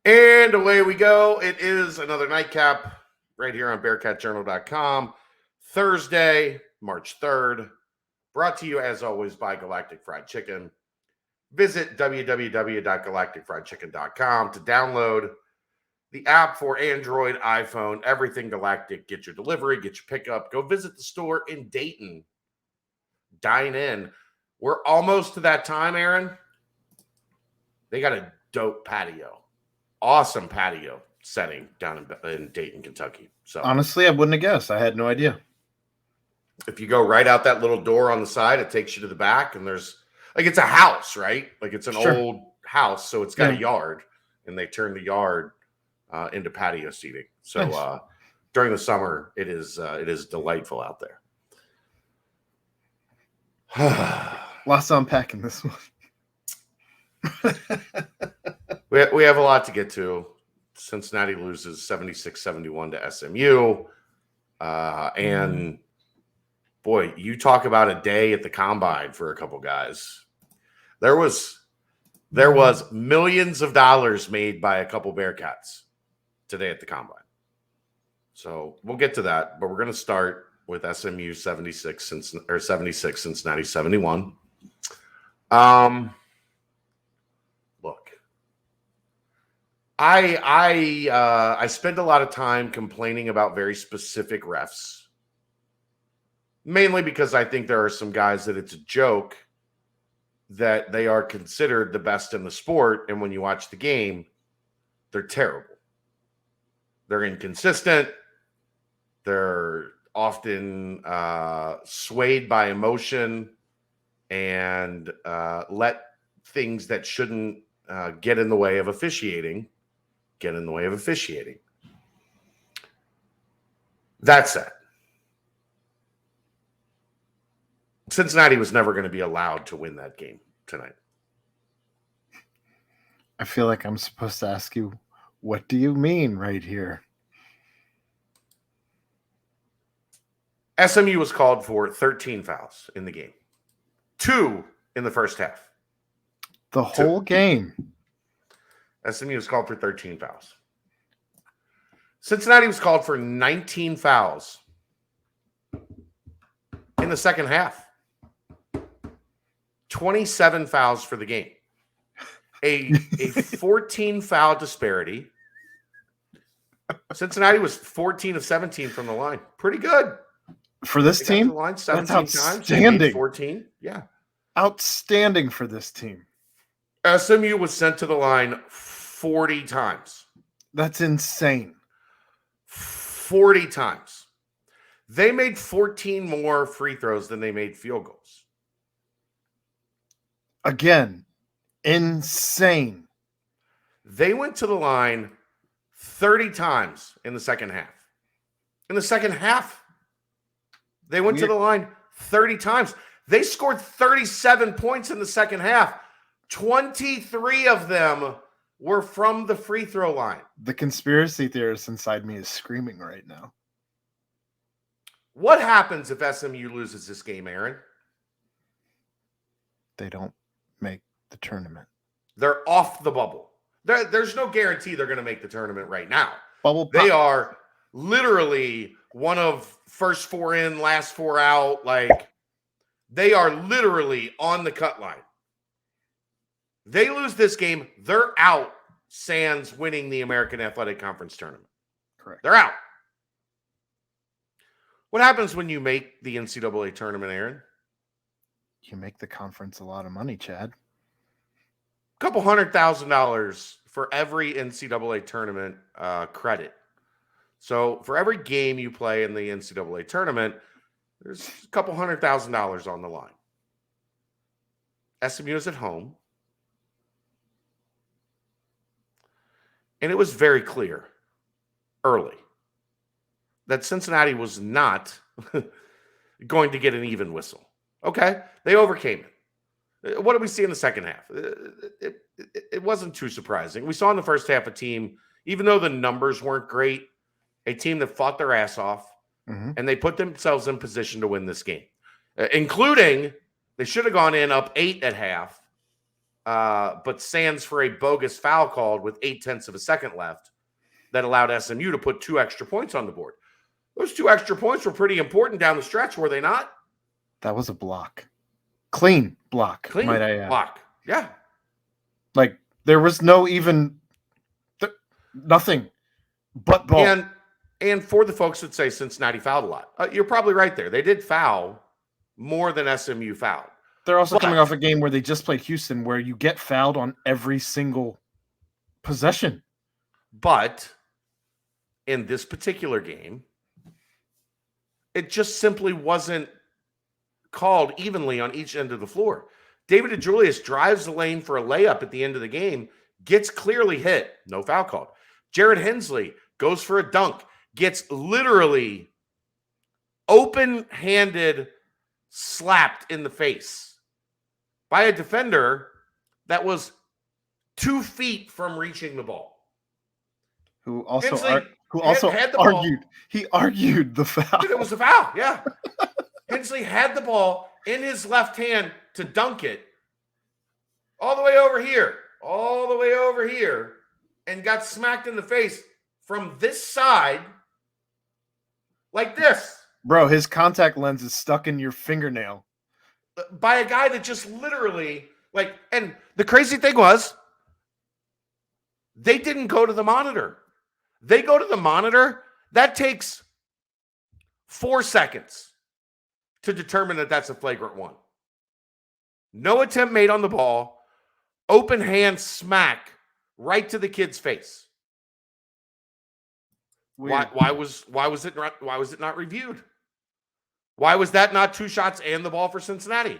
And away we go. It is another nightcap right here on BearcatJournal.com. Thursday, March 3rd. Brought to you, as always, by Galactic Fried Chicken. Visit www.galacticfriedchicken.com to download the app for Android, iPhone, everything Galactic. Get your delivery, get your pickup. Go visit the store in Dayton. Dine in. We're almost to that time, Aaron. They got a dope patio. Awesome patio setting down in Dayton, Kentucky. So honestly, I wouldn't have guessed. I had no idea. If you go right out that little door on the side, it takes you to the back, and there's it's a house, right? Like it's an old house, so it's got a yard, and they turn the yard into patio seating. So nice. During the summer, it is delightful out there. Lots to unpack in this one. We have a lot to get to. Cincinnati loses 76-71 to SMU. And boy, you talk about a day at the combine for a couple guys. There was millions of dollars made by a couple Bearcats today at the combine. So we'll get to that, but we're going to start with SMU 76 Cincinnati 71. Look, I spend a lot of time complaining about very specific refs, mainly because I think there are some guys that it's a joke that they are considered the best in the sport, and when you watch the game, they're terrible. They're inconsistent. They're often swayed by emotion and let things that shouldn't get in the way of officiating. That said, Cincinnati was never going to be allowed to win that game tonight. I feel like I'm supposed to ask you, what do you mean right here? SMU was called for 13 fouls in the game. 2 in the first half. The whole game. SMU was called for 13 fouls. Cincinnati was called for 19 fouls in the second half. 27 fouls for the game. A 14 foul disparity. Cincinnati was 14 of 17 from the line. Pretty good. For this team? The line 17 That's outstanding. Times. 14. Yeah. Outstanding for this team. SMU was sent to the line 40 times. That's insane. 40 times. They made 14 more free throws than they made field goals. Again, insane. They went to the line 30 times in the second half. In the second half, they went to the line 30 times. They scored 37 points in the second half. 23 of them were from the free throw line. The conspiracy theorist inside me is screaming right now. What happens if SMU loses this game, Aaron? They don't make the tournament. They're off the bubble. There's no guarantee they're going to make the tournament right now. Bubble pop. They are literally one of first 4 in, last 4 out. Like, they are literally on the cut line. They lose this game, they're out, sans winning the American Athletic Conference tournament. Correct. They're out. What happens when you make the NCAA tournament, Aaron? You make the conference a lot of money, Chad. A couple $100,000 for every NCAA tournament credit. So for every game you play in the NCAA tournament, there's a couple $100,000 on the line. SMU is at home. And it was very clear early that Cincinnati was not going to get an even whistle. Okay, they overcame it. What did we see in the second half? It wasn't too surprising. We saw in the first half a team, even though the numbers weren't great, a team that fought their ass off, and they put themselves in position to win this game, including they should have gone in up 8 at half but stands for a bogus foul called with 0.8 of a second left that allowed SMU to put 2 extra points on the board. Those 2 extra points were pretty important down the stretch, were they not? That was a block. Clean block, Clean might I add. block. Yeah. Like, there was no even nothing but ball. And for the folks that say Cincinnati fouled a lot, you're probably right there. They did foul more than SMU fouled. They're also coming off a game where they just played Houston, where you get fouled on every single possession. But in this particular game, it just simply wasn't called evenly on each end of the floor. David DeJulius drives the lane for a layup at the end of the game, gets clearly hit, no foul called. Jared Hensley goes for a dunk, gets literally open-handed slapped in the face by a defender that was 2 feet from reaching the ball. Who also Hensley had the argued. ball. He argued the foul. It was a foul, yeah. Hensley had the ball in his left hand to dunk it all the way over here, and got smacked in the face from this side like this. Bro, his contact lens is stuck in your fingernail. By a guy that just literally, like, and the crazy thing was, they didn't go to the monitor. They go to the monitor, that takes 4 seconds to determine that that's a flagrant one. No attempt made on the ball, open hand smack right to the kid's face. Why was it not reviewed? Why was that not 2 shots and the ball for Cincinnati?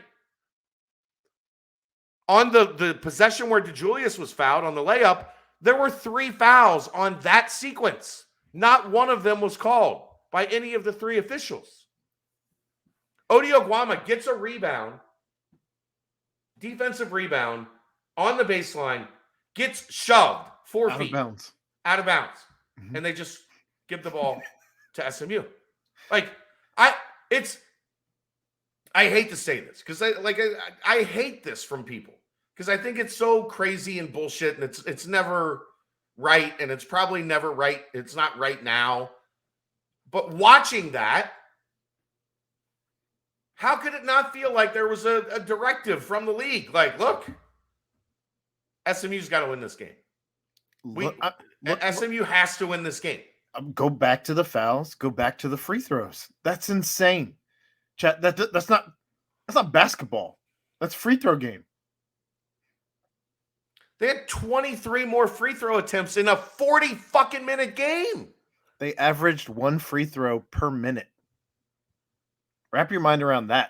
On the possession where DeJulius was fouled on the layup, there were 3 fouls on that sequence. Not one of them was called by any of the 3 officials. Odi Oguama gets a rebound, defensive rebound, on the baseline, gets shoved 4 feet out of bounds. Mm-hmm. And they just give the ball to SMU. Like, I hate to say this because I hate this from people because I think it's so crazy and bullshit, and it's never right, and it's probably never right. It's not right now. But watching that, how could it not feel like there was a directive from the league? Like, look, SMU's got to win this game. SMU has to win this game. Go back to the fouls. Go back to the free throws. That's insane. Chat. That's not basketball. That's free throw game. They had 23 more free throw attempts in a 40 fucking minute game. They averaged 1 free throw per minute. Wrap your mind around that.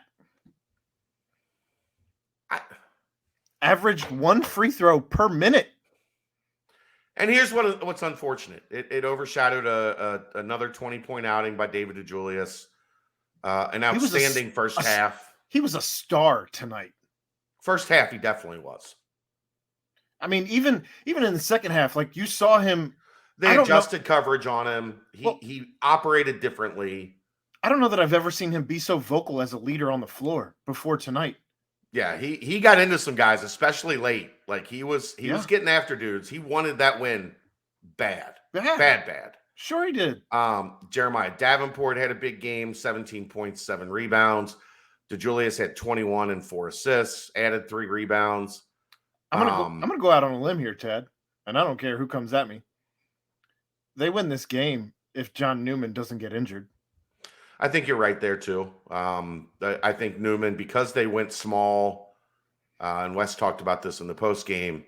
Averaged 1 free throw per minute. And here's what's unfortunate. It overshadowed another 20-point outing by David DeJulius. An outstanding first half. He was a star tonight. First half, he definitely was. I mean, even in the second half, like you saw him. They adjusted coverage on him. He operated differently. I don't know that I've ever seen him be so vocal as a leader on the floor before tonight. Yeah, he got into some guys, especially late. Like he was getting after dudes. He wanted that win bad. Sure he did. Jeremiah Davenport had a big game, 17 points, 7 rebounds. DeJulius had 21 and 4 assists, added 3 rebounds. I'm gonna go out on a limb here, Ted, and I don't care who comes at me. They win this game if John Newman doesn't get injured. I think you're right there too. I think Newman, because they went small, and Wes talked about this in the post game.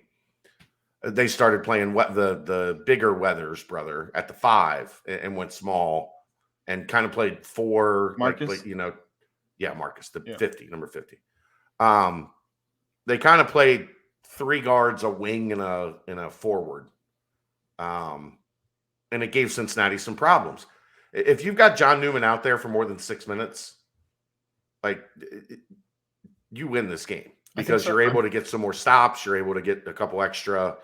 They started playing the bigger Weathers brother at the 5 and went small and kind of played 4. Marcus, Marcus, 50, number 50. They kind of played 3 guards, a wing, and a forward, and it gave Cincinnati some problems. If you've got John Newman out there for more than 6 minutes, you win this game because you're able to get some more stops. You're able to get a couple extra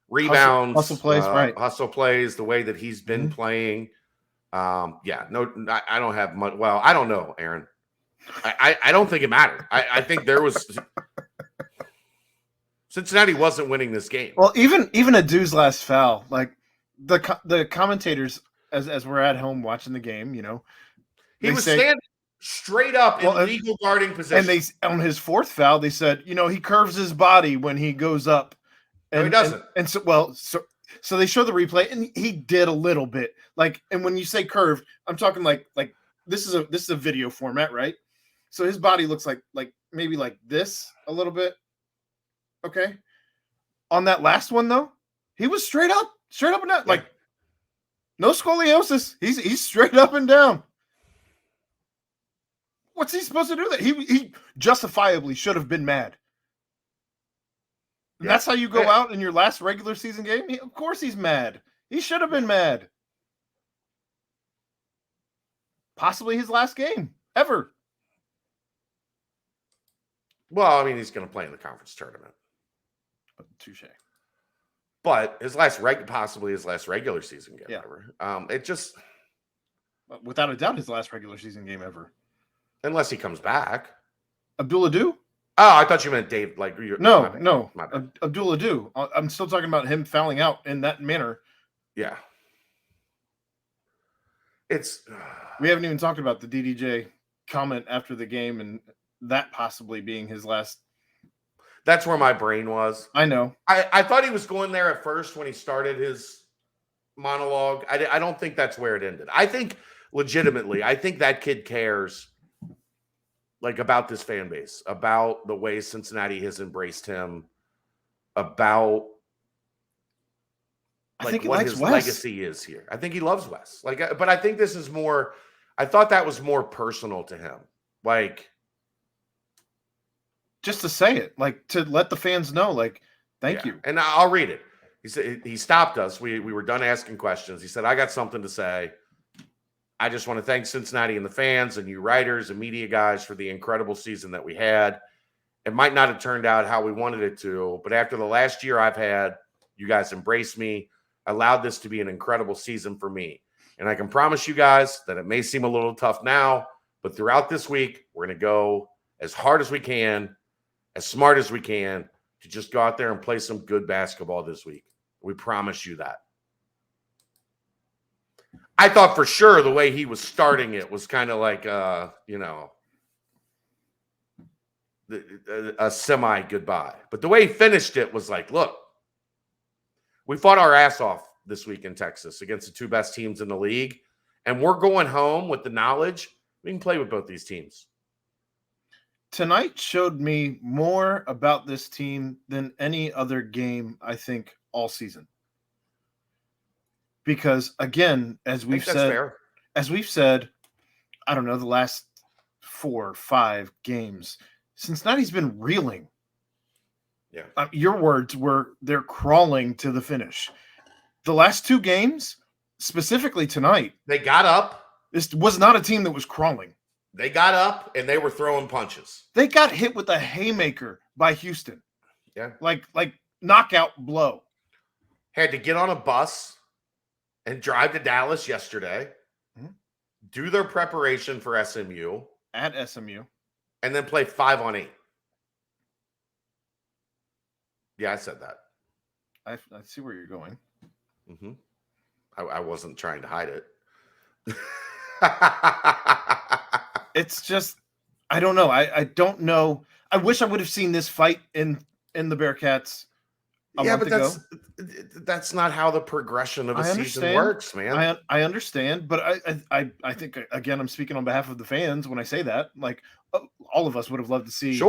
rebounds, hustle plays, right? Hustle plays the way that he's been playing. I don't have much. Well, I don't know, Aaron. I don't think it mattered. I think there was Cincinnati wasn't winning this game. Well, even Adu's last foul, like the commentators as we're at home watching the game, he was standing straight up in legal guarding position. And on his fourth foul, they said, he curves his body when he goes up. No, he doesn't. And so they show the replay, and he did a little bit. Like, and when you say curve, I'm talking like this is a video format, right? So his body looks like maybe like this a little bit. Okay. On that last one though, he was straight up and down, like no scoliosis. He's straight up and down. What's he supposed to do? That he justifiably should have been mad. And that's how you go out in your last regular season game? Of course he's mad. He should have been mad. Possibly his last game ever. Well, I mean, he's going to play in the conference tournament. Touche. But possibly his last regular season game ever. It just... Without a doubt, his last regular season game ever. Unless he comes back. Abdul Adu? Oh, I thought you meant Dave. Like no. Abdul Adu. I'm still talking about him fouling out in that manner. Yeah. We haven't even talked about the DDJ comment after the game and that possibly being his last. That's where my brain was. I know. I thought he was going there at first when he started his monologue. I don't think that's where it ended. I think legitimately, that kid cares about this fan base, about the way Cincinnati has embraced him, about I think what his legacy is here. I think he loves Wes. But I think this is more. I thought that was more personal to him. Just to say it, to let the fans know, thank you. And I'll read it. He said he stopped us. We were done asking questions. He said, "I got something to say. I just want to thank Cincinnati and the fans and you writers and media guys for the incredible season that we had. It might not have turned out how we wanted it to, but after the last year I've had, you guys embraced me, allowed this to be an incredible season for me. And I can promise you guys that it may seem a little tough now, but throughout this week, we're going to go as hard as we can, as smart as we can, to just go out there and play some good basketball this week. We promise you that." I thought for sure the way he was starting it was kind of like, a semi goodbye. But the way he finished it was like, look, we fought our ass off this week in Texas against the two best teams in the league. And we're going home with the knowledge we can play with both these teams. Tonight showed me more about this team than any other game, I think, all season. Because again, as we've said, I don't know, the last 4 or 5 games, Cincinnati's been reeling. Yeah. Your words were they're crawling to the finish. The last 2 games, specifically tonight, they got up. This was not a team that was crawling. They got up and they were throwing punches. They got hit with a haymaker by Houston. Yeah. Like knockout blow. Had to get on a bus and drive to Dallas yesterday, do their preparation for SMU. At SMU. And then play 5-on-8. Yeah, I said that. I see where you're going. Mm-hmm. I wasn't trying to hide it. It's just, I don't know. I don't know. I wish I would have seen this fight in the Bearcats a month ago. That's not how the progression of a season works, man. I understand, but I think, again, I'm speaking on behalf of the fans when I say that. All of us would have loved to see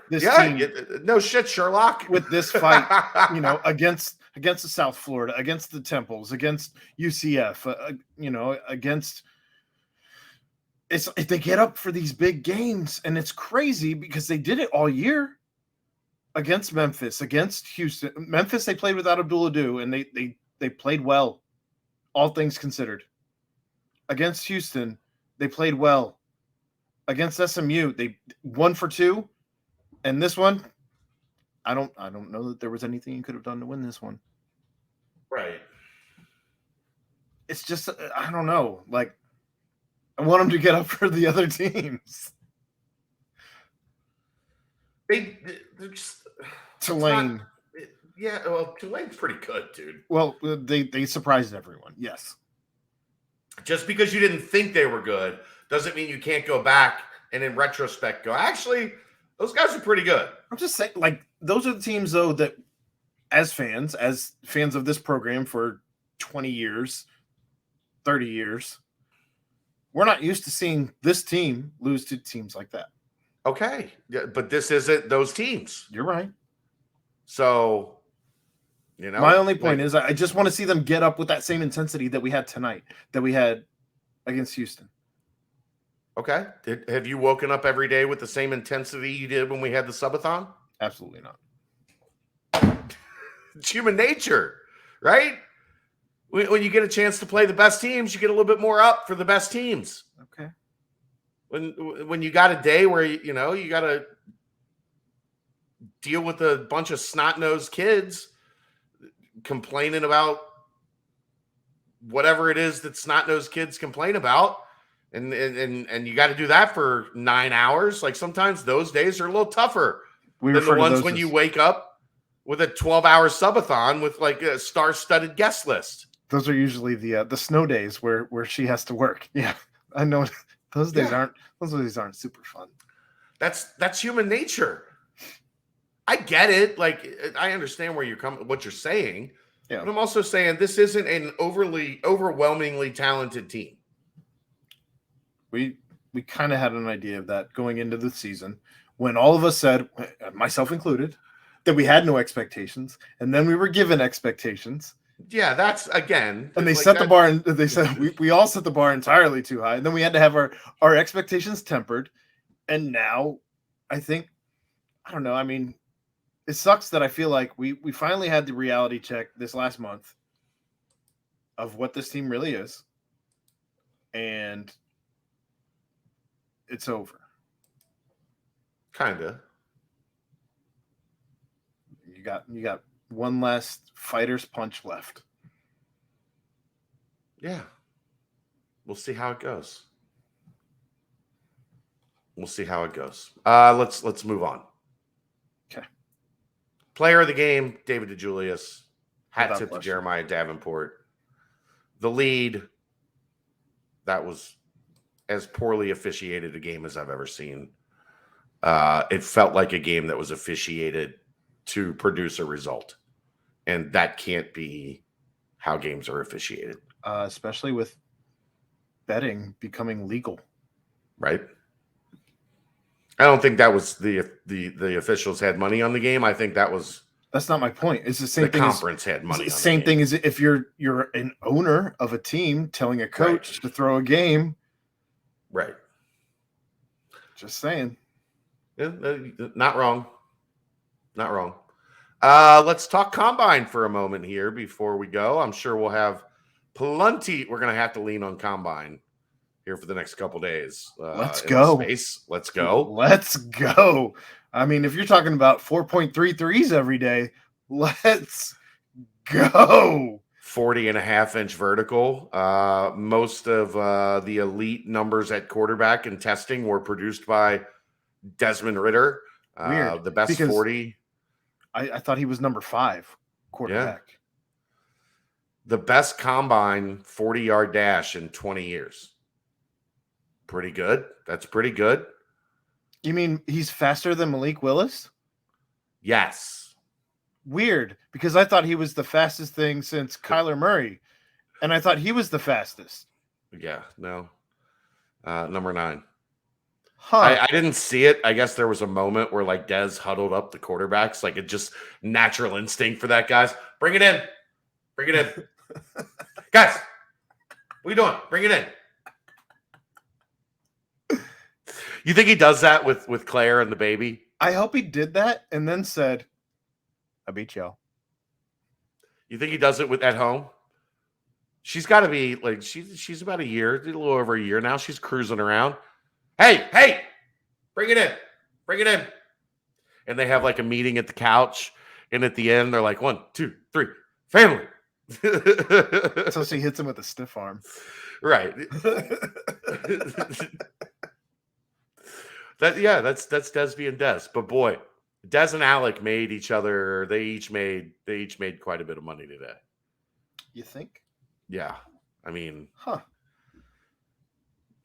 this team. No shit, Sherlock. With this fight, against the South Florida, against the Temples, against UCF, against... They get up for these big games, and it's crazy because they did it all year against Memphis, against Houston. Memphis, they played without Abdul Adu, and they played well, all things considered. Against Houston, they played well. Against SMU, they 1 for 2, and this one, I don't know that there was anything you could have done to win this one. Right. It's just, I don't know, I want them to get up for the other teams. They're just Tulane. Yeah, well, Tulane's pretty good, dude. Well, they surprised everyone. Yes. Just because you didn't think they were good doesn't mean you can't go back and in retrospect go, actually, those guys are pretty good. I'm just saying, like, those are the teams, though, that as fans of this program for 20 years, 30 years, we're not used to seeing this team lose to teams like that. Okay. Yeah, but this isn't those teams. You're right. So, my only point is I just want to see them get up with that same intensity that we had tonight, that we had against Houston. Okay. Have you woken up every day with the same intensity you did when we had the subathon? Absolutely not. It's human nature, right? When you get a chance to play the best teams, you get a little bit more up for the best teams. Okay. When you got a day where you got to deal with a bunch of snot-nosed kids complaining about whatever it is that snot-nosed kids complain about, and you got to do that for 9 hours. Like, sometimes those days are a little tougher than the ones when you wake up with a 12-hour subathon with like a star-studded guest list. Those are usually the snow days where she has to work. Yeah, I know those days aren't super fun. That's human nature. I get it. Like, I understand where what you're saying. Yeah. But I'm also saying this isn't an overwhelmingly talented team. We kind of had an idea of that going into the season when all of us said, myself included, that we had no expectations, and then we were given expectations. Yeah, that's again. And they set the bar, and they said we all set the bar entirely too high. And then we had to have our expectations tempered. And now, I think, I don't know. I mean, it sucks that I feel like we finally had the reality check this last month of what this team really is, and it's over. Kinda. You got one last fighter's punch left. Yeah. We'll see how it goes. Let's move on. Okay. Player of the game, David DeJulius. Hat tip to Jeremiah Davenport. The lead, that was as poorly officiated a game as I've ever seen. It felt like a game that was officiated to produce a result. And that can't be how games are officiated. Especially with betting becoming legal. Right. I don't think that was the officials had money on the game. I think that's not my point. It's the same thing. The conference had money on the game. It's the same thing as if you're an owner of a team telling a coach to throw a game. Right. Just saying. Yeah, not wrong. Not wrong. Let's talk Combine for a moment here before we go. I'm sure we'll have plenty. We're going to have to lean on Combine here for the next couple days. Let's go. Let's go. Let's go. I mean, if you're talking about 4.33s every day, let's go. 40.5-inch vertical. Most of the elite numbers at quarterback and testing were produced by Desmond Ridder. Weird. The best 40. I thought he was number 5 quarterback. Yeah. The best combine 40-yard dash in 20 years. Pretty good. That's pretty good. You mean he's faster than Malik Willis? Yes. Weird, because I thought he was the fastest thing since Kyler Murray, and I thought he was the fastest. Yeah, no. Number 9. Huh. I didn't see it. I guess there was a moment where like Dez huddled up the quarterbacks, like it just natural instinct for that, guys. Bring it in. Bring it in. Guys, what are you doing? Bring it in. You think he does that with Claire and the baby? I hope he did that and then said, I beat y'all. You think he does it at home? She's got to be like, she's about a little over a year now. She's cruising around. Hey, bring it in. Bring it in. And they have like a meeting at the couch. And at the end, they're like, 1, 2, 3, family. So she hits him with a stiff arm. Right. That's Des being Des. But boy, Des and Alec made each other. They each made quite a bit of money today. You think? Yeah, I mean, huh?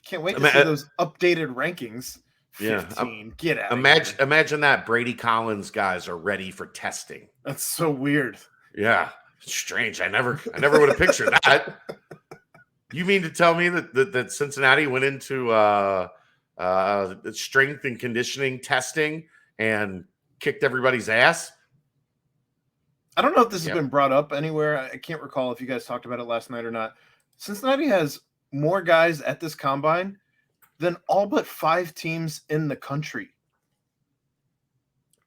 Can't wait to see those updated rankings. 15. Get out. Imagine that Brady Collins guys are ready for testing. That's so weird. Yeah, strange. I never would have pictured that. You mean to tell me that Cincinnati went into strength and conditioning testing and kicked everybody's ass? I don't know if this has been brought up anywhere. I can't recall if you guys talked about it last night or not. Cincinnati has more guys at this combine than all but 5 teams in the country.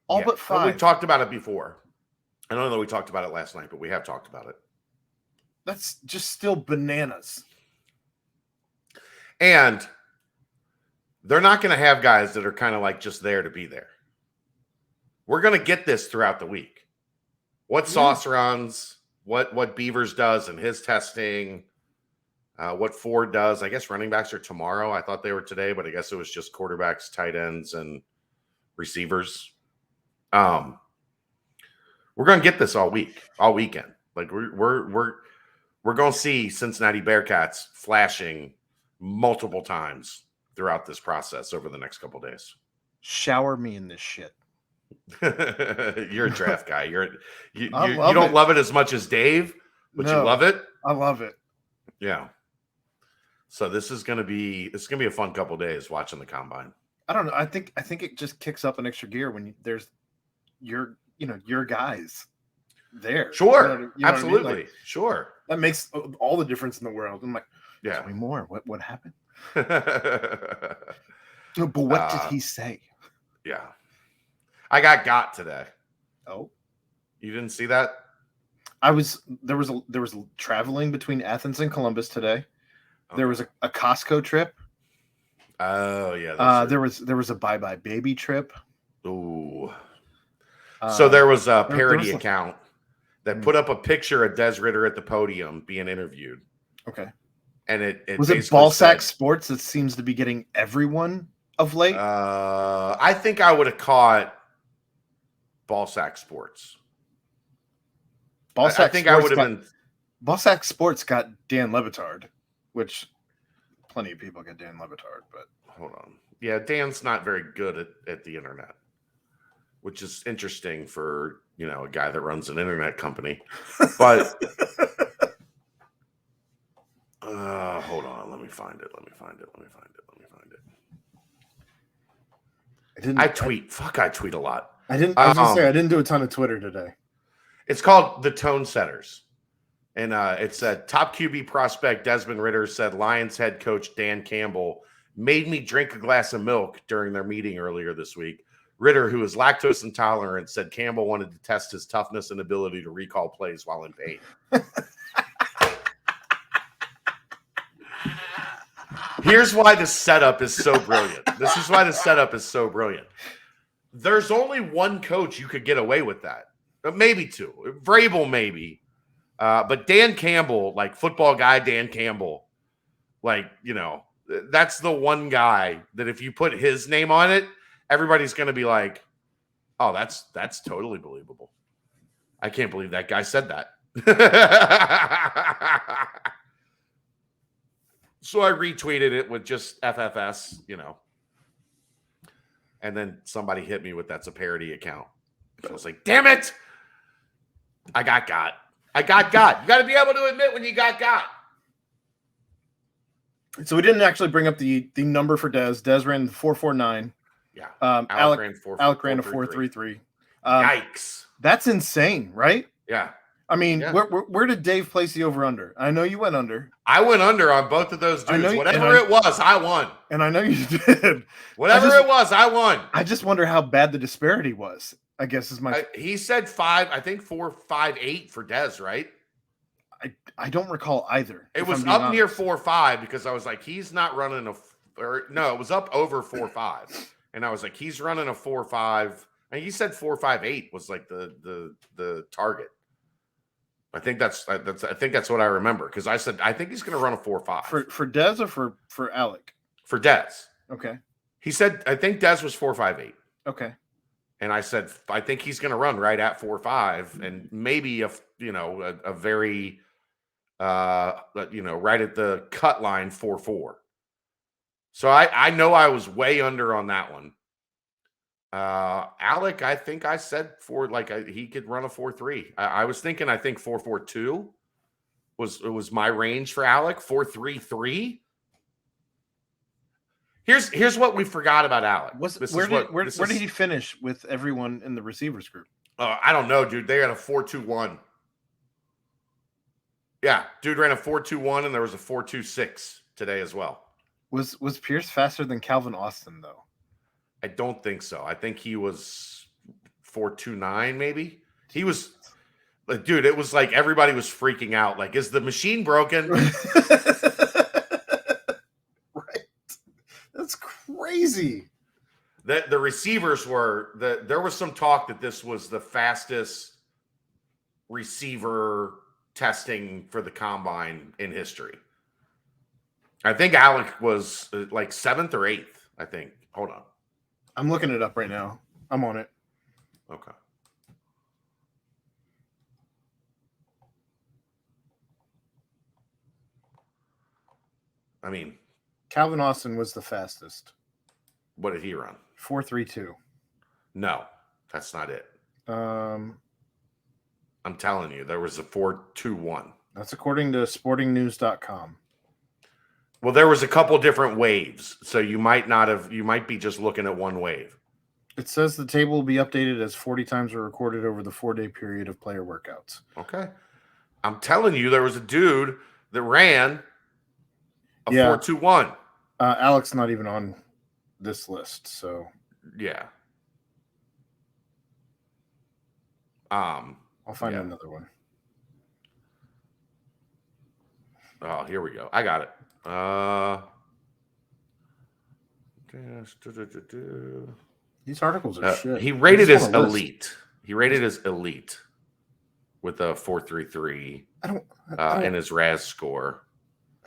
All but 5. We've talked about it before. I don't know that we talked about it last night, but we have talked about it. That's just still bananas. And they're not going to have guys that are kind of like just there to be there. We're going to get this throughout the week. What Sauce runs, what Beavers does in his testing, what Ford does. I guess running backs are tomorrow. I thought they were today, but I guess it was just quarterbacks, tight ends, and receivers. We're going to get this all weekend. Like we're going to see Cincinnati Bearcats flashing multiple times throughout this process over the next couple of days. Shower me in this shit. You're a draft guy. You don't love it as much as Dave, but you love it. I love it. Yeah. So this is gonna be a fun couple of days watching the combine. I don't know. I think it just kicks up an extra gear when there's your guys there. Sure, you know absolutely, what I mean? Like, sure. That makes all the difference in the world. I'm like, yeah. Tell me more. What happened? But what did he say? Yeah, I got today. Oh, you didn't see that? There was traveling between Athens and Columbus today. Okay. There was a Costco trip. Oh yeah. There was a Bye Bye Baby trip. Ooh. So there was a parody account that put up a picture of Des Ridder at the podium being interviewed. Okay. And it was it Ballsack Sports that seems to be getting everyone of late? I think I would have caught Ballsack Sports. I think I would have been. Ballsack Sports got Dan Le Batard, which plenty of people get Dan Le Batard, but hold on. Yeah, Dan's not very good at the internet, which is interesting for a guy that runs an internet company. But hold on, let me find it. I tweet a lot. I was gonna say I didn't do a ton of Twitter today. It's called The Tone Setters. And it said, top QB prospect Desmond Ridder said Lions head coach Dan Campbell made me drink a glass of milk during their meeting earlier this week. Ridder, who is lactose intolerant, said Campbell wanted to test his toughness and ability to recall plays while in pain. Here's why the setup is so brilliant. This is why the setup is so brilliant. There's only one coach you could get away with that. Maybe two. Vrabel, maybe. But Dan Campbell, like football guy Dan Campbell, that's the one guy that if you put his name on it, everybody's going to be like, oh, that's totally believable. I can't believe that guy said that. So I retweeted it with just FFS, and then somebody hit me with that's a parody account. I was like, damn it. I got. You got to be able to admit when you got. So we didn't actually bring up the number for Des. Des ran 4.49. Yeah. Alec ran a 4.33. Yikes. That's insane, right? Yeah. I mean, where did Dave place the over-under? I know you went under. I went under on both of those dudes. Whatever it was, I won. And I know you did. Whatever it was, I won. I just wonder how bad the disparity was, I guess is my... he said 4.58 for Des, right? I don't recall either. It was up near 4.5 because I was like, he's not running it was up over 4.5. And I was like, he's running a 4.5. And he said 4.58 was like the target. I think that's what I remember because I said I think he's going to run a 4.5 for Des or for Alec. For Des, okay. He said I think Des was 4.58. Okay, And I said, I think he's going to run right at 4.5 and maybe a very, right at the cut line 4.4. So I know I was way under on that one. Alec, I think I said he could run a 4.3. I was thinking, I think 4.42 was my range for Alec. 4.33. Here's what we forgot about Alec. Where did he finish with everyone in the receivers group? I don't know, dude. They had a 4.21. Yeah, dude ran a 4.21, and there was a 4.26 today as well. Was Pierce faster than Calvin Austin though? I don't think so. I think he was 4.29, maybe. He was, dude. It was like everybody was freaking out. Like, is the machine broken? Right. That's crazy. The receivers were there was some talk that this was the fastest receiver testing for the combine in history. I think Alec was like 7th or 8th, I think. Hold on. I'm looking it up right now. I'm on it. Okay. I mean, Calvin Austin was the fastest. what did he run? 4.32. No, that's not it. Um, I'm telling you, there was a 4.21. That's according to sportingnews.com. Well, there was a couple different waves, so you might be just looking at one wave. It says the table will be updated as 40 times were recorded over the 4-day period of player workouts. Okay. I'm telling you, there was a dude that ran a 4.21. Alex not even on this list, so yeah. I'll find another one. Oh, here we go. I got it. These articles are shit. He rated as elite. He rated as elite with a 4.33 in his RAS score.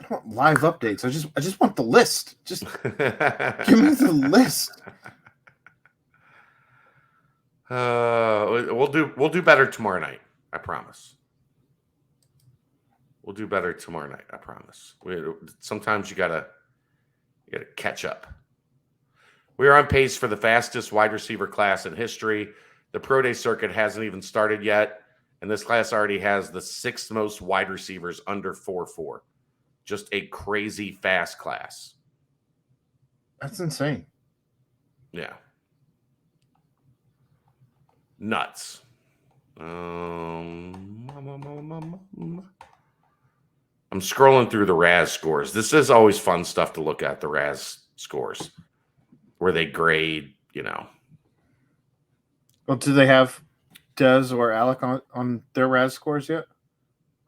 I don't want live updates. I just want the list. Just give me the list. We'll do better tomorrow night. I promise. We'll do better tomorrow night. I promise. Sometimes you gotta catch up. We are on pace for the fastest wide receiver class in history. The Pro Day circuit hasn't even started yet, and this class already has the 6th most wide receivers under 4.4. Just a crazy fast class. That's insane. Yeah. Nuts. I'm scrolling through the RAS scores. This is always fun stuff to look at, the RAS scores, where they grade, Well, do they have Dez or Alec on their RAS scores yet?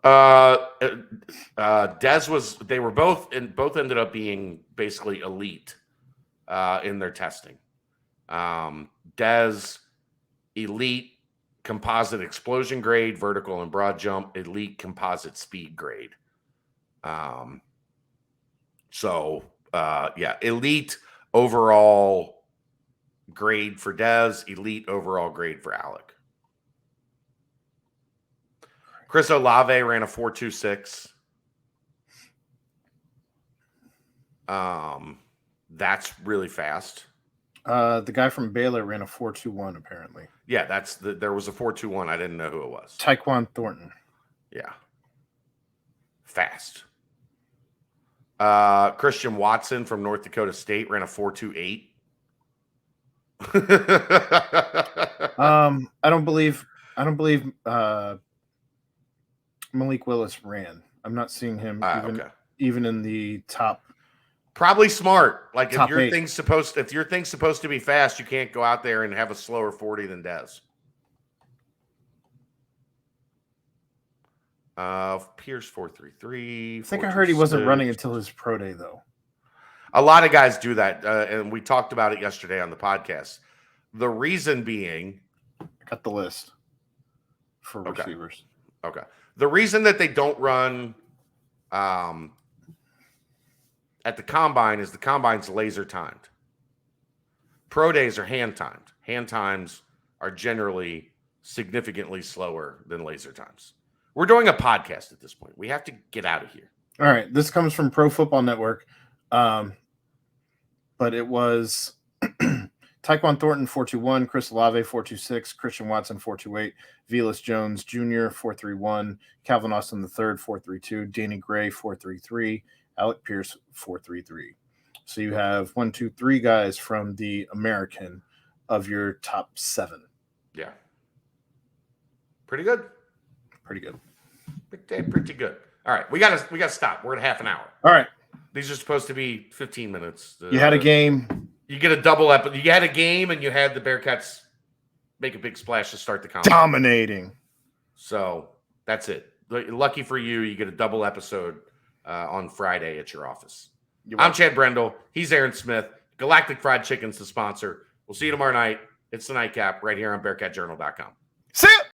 Dez was. They were both ended up being basically elite in their testing. Dez, elite composite explosion grade, vertical and broad jump, elite composite speed grade. Elite overall grade for Dez, elite overall grade for Alec. Chris Olave ran a 4.26. That's really fast. The guy from Baylor ran a 4.21 apparently. Yeah, there was a 4.21. I didn't know who it was. Tyquan Thornton. Yeah. Fast. Christian Watson from North Dakota State ran a 4.28. I don't believe Malik Willis ran. I'm not seeing him even in the top. Probably smart. Like top if your 8. thing's supposed to be fast, you can't go out there and have a slower 40 than Dez. Pierce 4.33. I think I heard he wasn't running until his pro day though. A lot of guys do that, and we talked about it yesterday on the podcast. The reason being, I got the list for receivers. Okay. The reason that they don't run at the combine is the combine's laser timed. Pro days are hand timed. Hand times are generally significantly slower than laser times. We're doing a podcast at this point. We have to get out of here. All right. This comes from Pro Football Network. But it was Tyquan Thornton 421, Chris Olave 426, Christian Watson 428, Velas Jones Jr. 431, Calvin Austin III 432, Danny Gray 433, Alec Pierce 433. So you have 1, 2, 3 guys from the American of your top 7. Yeah. Pretty good. Pretty good. Pretty good. All right. We gotta stop. We're at half an hour. All right. These are supposed to be 15 minutes. You had a game. You get a double episode. You had a game, and you had the Bearcats make a big splash to start the comeback. Dominating. So that's it. Lucky for you, you get a double episode on Friday at your office. I'm Chad Brendel. He's Aaron Smith. Galactic Fried Chicken's the sponsor. We'll see you tomorrow night. It's the Nightcap right here on BearcatJournal.com. See ya!